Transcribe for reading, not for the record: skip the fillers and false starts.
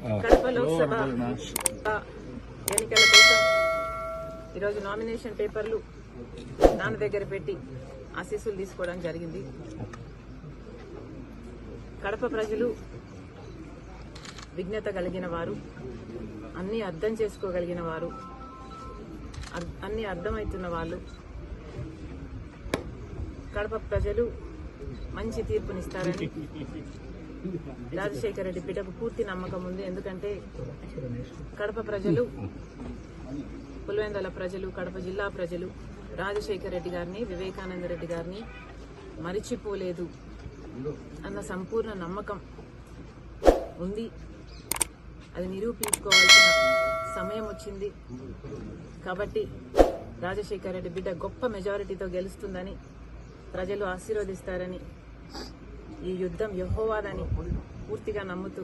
కడప లోక్సభ ఎన్నికల కోసం ఈరోజు నామినేషన్ పేపర్లు నాన్న దగ్గర పెట్టి ఆశీస్సులు తీసుకోవడం జరిగింది. కడప ప్రజలు విజ్ఞత కలిగిన వారు, అన్నీ అర్థం చేసుకోగలిగిన వారు, అన్నీ అర్థమవుతున్న వాళ్ళు. కడప ప్రజలు మంచి తీర్పునిస్తారని రాజశేఖర రెడ్డి బిడ్డకు పూర్తి నమ్మకం ఉంది. ఎందుకంటే కడప ప్రజలు, పులివెందుల ప్రజలు, కడప జిల్లా ప్రజలు రాజశేఖర రెడ్డి గారిని, వివేకానంద రెడ్డి గారిని మరిచిపోలేదు అన్న సంపూర్ణ నమ్మకం ఉంది. అది నిరూపించుకోవాల్సిన సమయం వచ్చింది. కాబట్టి రాజశేఖర రెడ్డి బిడ్డ గొప్ప మెజారిటీతో గెలుస్తుందని, ప్రజలు ఆశీర్వదిస్తారని, ఈ యుద్ధం యెహోవాదని పూర్తిగా నమ్ముతూ